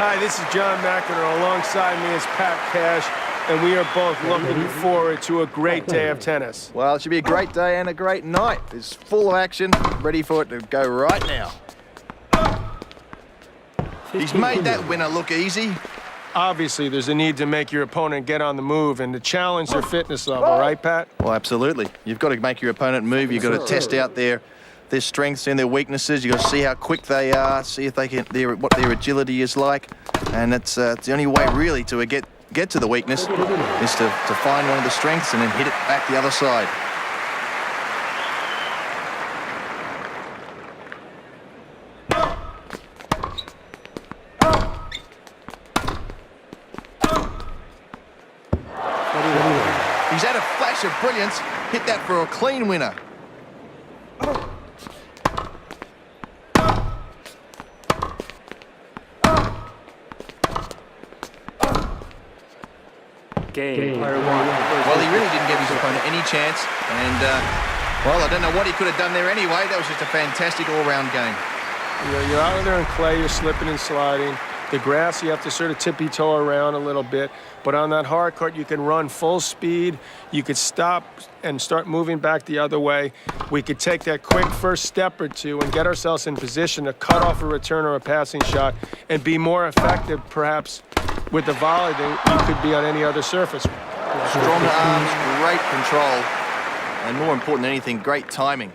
Hi, this is John McEnroe. Alongside me is Pat Cash, and we are both looking forward to a great day of tennis. Well, it should be a great day and a great night. It's full of action, ready for it to go right now. He's made that winner look easy. Obviously, there's a need to make your opponent get on the move and to challenge their fitness level, right, Pat? Well, absolutely. You've got to make your opponent move. You've got to test out their strengths and their weaknesses. You've got to see how quick they are, see if they can, what their agility is like. And it's the only way, really, to get to the weakness is to find one of the strengths and then hit it back the other side. He's had a flash of brilliance. Hit that for a clean winner. Game. Well, he really didn't give his opponent any chance. And, well, I don't know what he could have done there anyway. That was just a fantastic all-round game. You're out there in clay, you're slipping and sliding. The grass, you have to sort of tippy-toe around a little bit. But on that hard court, you can run full speed. You could stop and start moving back the other way. We could take that quick first step or two and get ourselves in position to cut off a return or a passing shot and be more effective, perhaps, with the volley than you could be on any other surface. Strong arms, great control, and more important than anything, great timing.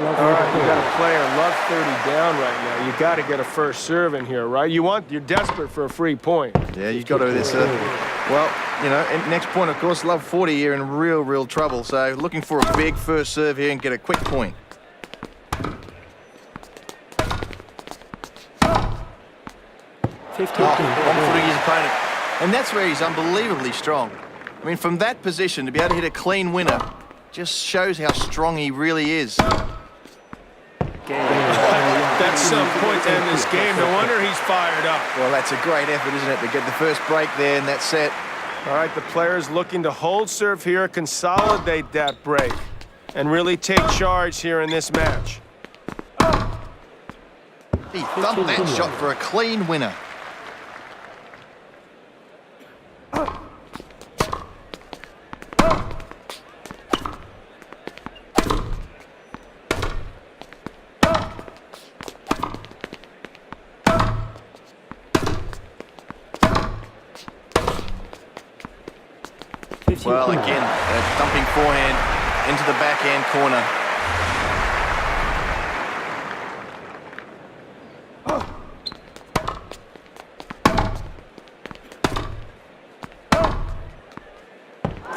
All right, you got a player love 30 down right now. You got to get a first serve in here, right? You're desperate for a free point. Yeah, you've got to do this. Well, you know, and next point, of course, love 40 here in real trouble. So looking for a big first serve here and get a quick point. On-footing his opponent. And that's where he's unbelievably strong. I mean, from that position, to be able to hit a clean winner just shows how strong he really is. That's some point to end this game. No wonder he's fired up. Well, that's a great effort, isn't it, to get the first break there in that set. All right, the player's looking to hold serve here, consolidate that break, and really take charge here in this match. He thumped that shot for a clean winner. Well, again, a dumping forehand into the backhand corner.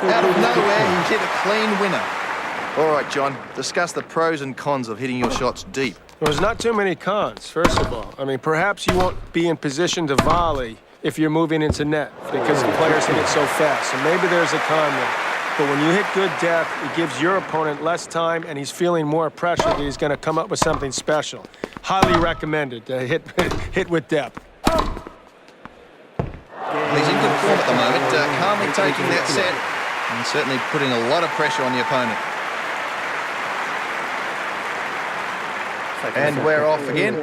Out of nowhere, he hit a clean winner. All right, John, discuss the pros and cons of hitting your shots deep. Well, there's not too many cons, first of all. I mean, perhaps you won't be in position to volley if you're moving into net because the players hit it so fast. So maybe there's a con there. But when you hit good depth, it gives your opponent less time and he's feeling more pressure that he's going to come up with something special. Highly recommended to hit with depth. Well, he's in good form at the moment, calmly taking that set and certainly putting a lot of pressure on the opponent. And we're off again.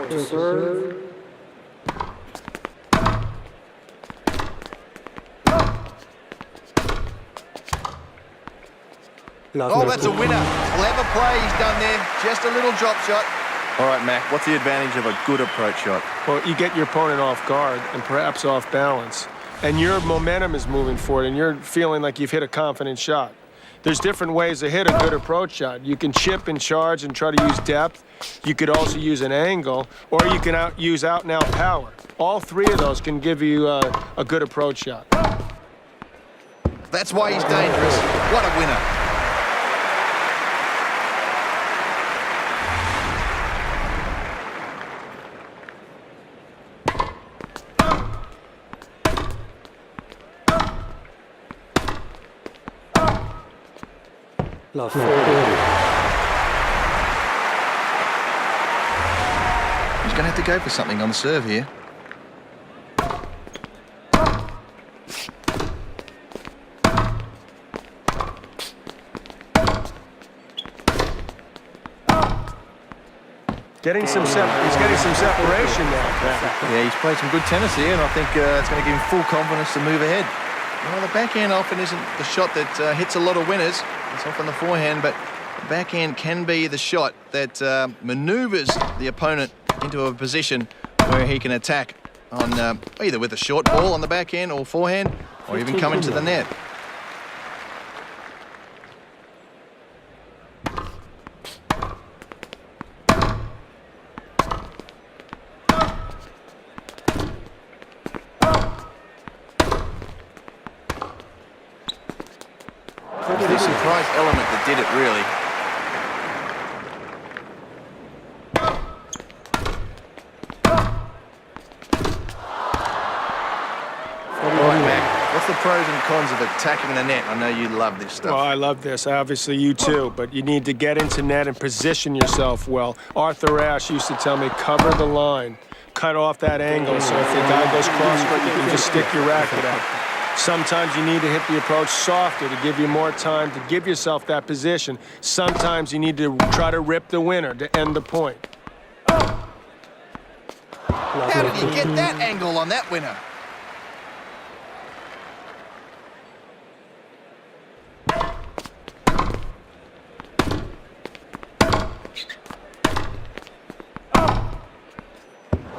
Oh, that's a winner. Clever play he's done there. Just a little drop shot. All right, Mac, what's the advantage of a good approach shot? Well, you get your opponent off guard and perhaps off balance. And your momentum is moving forward and you're feeling like you've hit a confident shot. There's different ways to hit a good approach shot. You can chip and charge and try to use depth. You could also use an angle, or you can use out-and-out power. All three of those can give you a good approach shot. That's why he's dangerous. What a winner. Love 40. He's going to have to go for something on the serve here. He's getting some separation now, Pat. Yeah, he's played some good tennis here, and I think it's going to give him full confidence to move ahead. Well, the backhand often isn't the shot that hits a lot of winners. It's often the forehand, but the backhand can be the shot that manoeuvres the opponent into a position where he can attack on either with a short ball on the backhand or forehand, or even come into the net. The surprise element that did it, really. All right, Mac, what's the pros and cons of attacking the net? I know you love this stuff. Well, I love this. Obviously, you too. But you need to get into net and position yourself well. Arthur Ashe used to tell me, cover the line. Cut off that angle, so if the guy goes cross-court, you can just stick your racket out. Sometimes you need to hit the approach softer to give you more time to give yourself that position. Sometimes you need to try to rip the winner to end the point. How did he get that angle on that winner?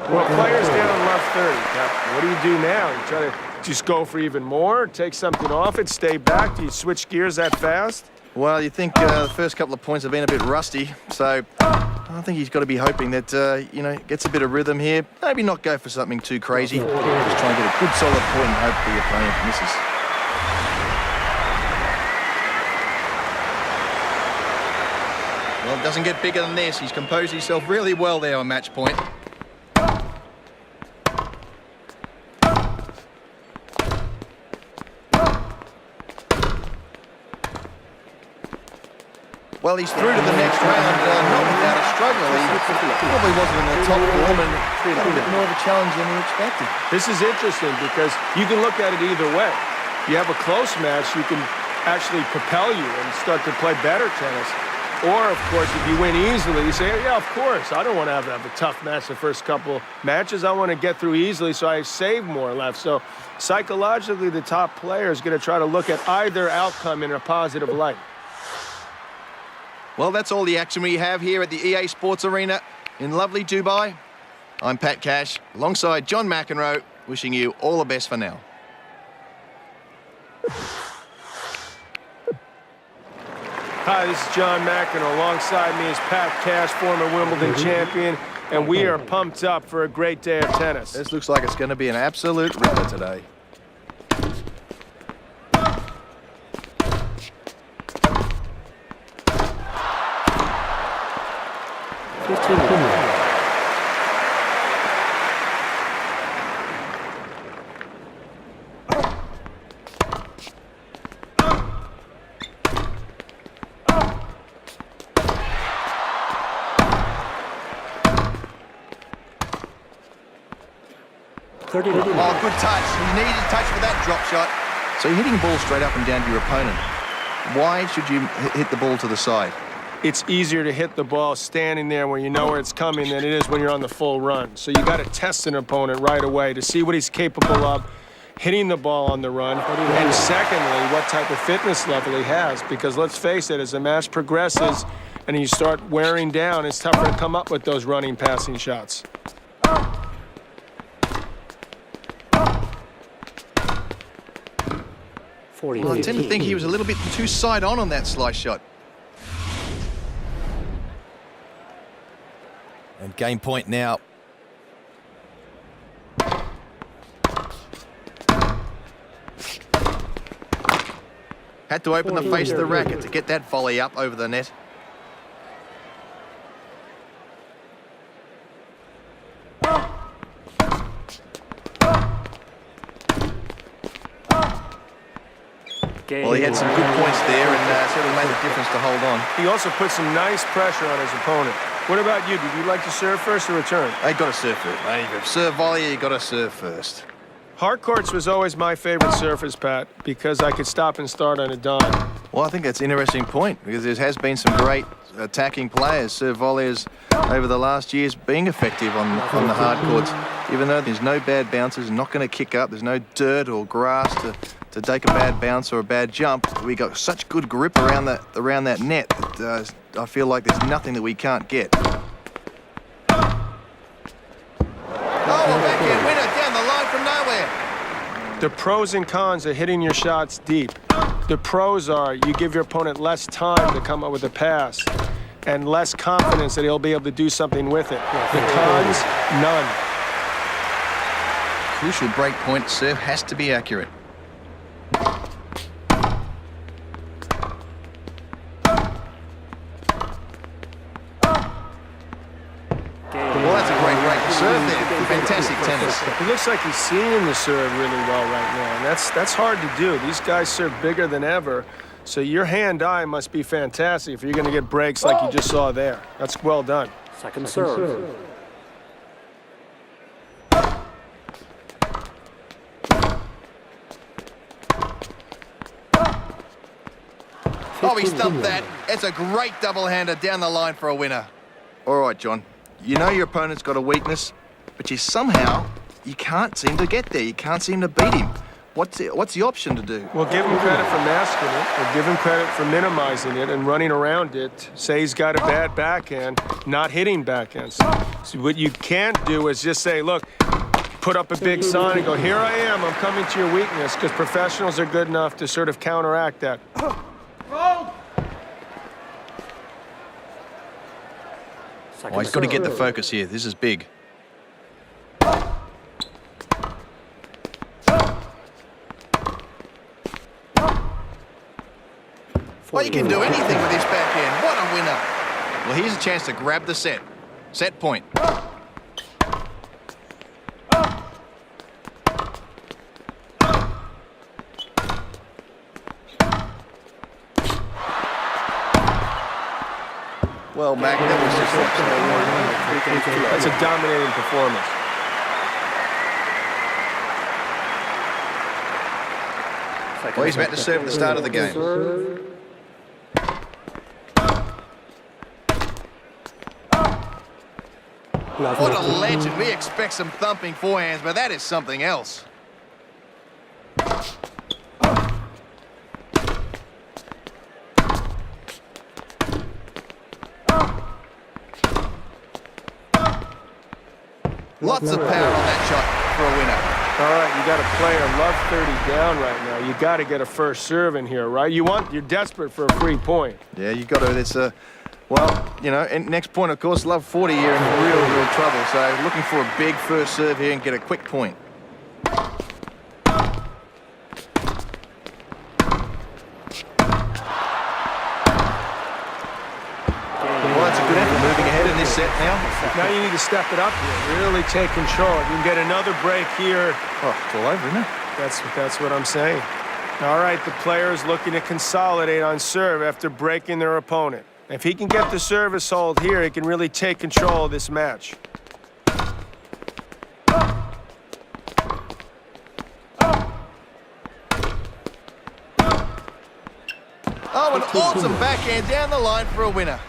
Well, players down left 30. What do you do now? You try to just go for even more, take something off it, stay back? Do you switch gears that fast? Well, you think the first couple of points have been a bit rusty, so I think he's got to be hoping that, you know, gets a bit of rhythm here. Maybe not go for something too crazy. Just try and get a good solid point and hope the opponent misses. Well, it doesn't get bigger than this. He's composed himself really well there on match point. Well, he's through to the next round, not without a struggle. He probably wasn't in the top form and a bit more of a challenge than he expected. This is interesting because you can look at it either way. You have a close match, you can actually propel you and start to play better tennis. Or, of course, if you win easily, you say, yeah, of course, I don't want to have a tough match the first couple matches. I want to get through easily so I save more left. So psychologically, the top player is going to try to look at either outcome in a positive light. Well, that's all the action we have here at the EA Sports Arena in lovely Dubai. I'm Pat Cash, alongside John McEnroe, wishing you all the best for now. Hi, this is John McEnroe. Alongside me is Pat Cash, former Wimbledon champion, and we are pumped up for a great day of tennis. This looks like it's going to be an absolute ripper today. Oh, good touch. You needed touch for that drop shot. So you're hitting balls straight up and down to your opponent. Why should you hit the ball to the side? It's easier to hit the ball standing there where you know where it's coming than it is when you're on the full run. So you got to test an opponent right away to see what he's capable of hitting the ball on the run. And secondly, what type of fitness level he has. Because let's face it, as the match progresses and you start wearing down, it's tougher to come up with those running, passing shots. Well, I tend to think he was a little bit too side-on that slice shot. And game point now. Had to open the face of the racket to get that volley up over the net. Well, he had some good points there and certainly made the difference to hold on. He also put some nice pressure on his opponent. What about you? Did you like to serve first or return? They got to serve first. Mate. Serve volley, you got to serve first. Hard courts was always my favorite surface, Pat, because I could stop and start on a dime. Well, I think that's an interesting point because there has been some great attacking players, serve volleys over the last years being effective on the hard courts. Even though there's no bad bounces, not going to kick up, there's no dirt or grass to take a bad bounce or a bad jump. We got such good grip around that net that I feel like there's nothing that we can't get. Oh, a backhand winner down the line from nowhere. The pros and cons of hitting your shots deep. The pros are you give your opponent less time to come up with a pass and less confidence that he'll be able to do something with it. The cons, none. Crucial break point serve has to be accurate. Well, that's a great break to serve there. Fantastic tennis. It looks like he's seeing the serve really well right now, and that's hard to do. These guys serve bigger than ever, so your hand-eye must be fantastic if you're going to get breaks like you just saw there. That's well done. Second serve. Oh, he stumped that. It's a great double-hander down the line for a winner. All right, John. You know your opponent's got a weakness, but you can't seem to get there. You can't seem to beat him. What's the option to do? Well, give him credit for masking it, or give him credit for minimizing it and running around it. Say he's got a bad backhand, not hitting backhands. So what you can't do is just say, look, put up a big sign and go, here I am, I'm coming to your weakness, because professionals are good enough to sort of counteract that. Oh, he's got to get the focus here. This is big. Well, you can do anything with this backhand. What a winner. Well, here's a chance to grab the set. Set point. Well, Mac, that was just That's a dominating performance. Well, he's about to serve at the start of the game. What a legend. We expect some thumping forehands, but that is something else. Lots of power on that shot for a winner. All right, you got a player love 30 down right now. You got to get a first serve in here, right? You're desperate for a free point. Yeah, you got to. It's well, you know, and next point, of course, love 40 here in real trouble. So looking for a big first serve here and get a quick point. Well, that's a good effort moving ahead in this set now. Now you need to step it up here, really take control. You can get another break here. Oh, it's all over, isn't it? That's what I'm saying. All right, the player is looking to consolidate on serve after breaking their opponent. If he can get the service hold here, he can really take control of this match. Oh, an awesome backhand down the line for a winner.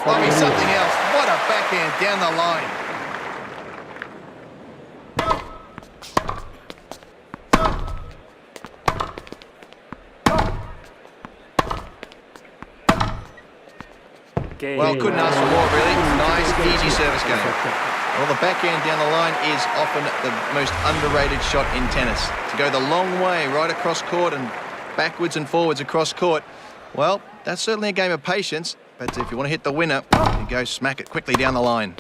Might be something else. What a backhand down the line. Well, couldn't ask for more, really. Nice, easy service game. Well, the backhand down the line is often the most underrated shot in tennis. To go the long way right across court and backwards and forwards across court, well, that's certainly a game of patience, but if you want to hit the winner, you go smack it quickly down the line.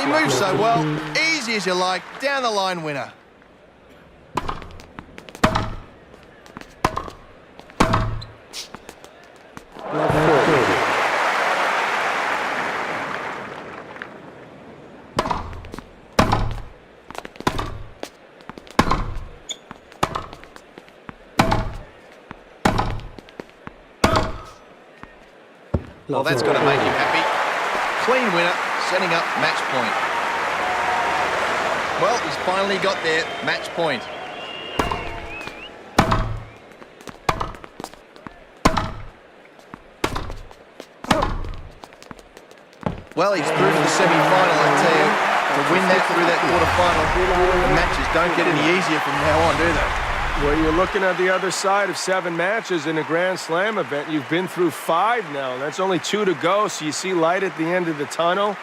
he moves so well. Easy as you like. Down the line winner. Well, that's got to make him happy. Clean winner, setting up match point. Well, he's finally got there, match point. Well, he's through to the semi-final, I tell you. To win that through that quarter-final, the matches don't get any easier from now on, do they? Well, you're looking at the other side of 7 matches in a Grand Slam event. You've been through 5 now. That's only 2 to go, so you see light at the end of the tunnel.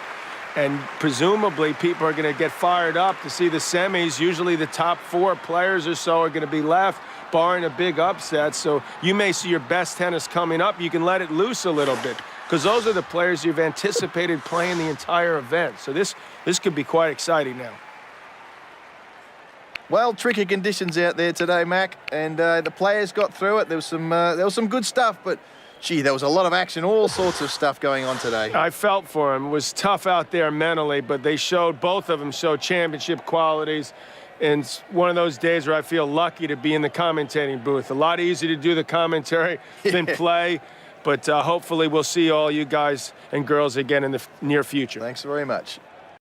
And presumably, people are going to get fired up to see the semis. Usually the top 4 players or so are going to be left, barring a big upset. So you may see your best tennis coming up. You can let it loose a little bit, because those are the players you've anticipated playing the entire event. So this could be quite exciting now. Well, tricky conditions out there today, Mac, and the players got through it. There was some good stuff, but gee, there was a lot of action, all sorts of stuff going on today. I felt for them. It was tough out there mentally, but both of them showed championship qualities. And it's one of those days where I feel lucky to be in the commentating booth. A lot easier to do the commentary than play, but hopefully we'll see all you guys and girls again in the near future. Thanks very much.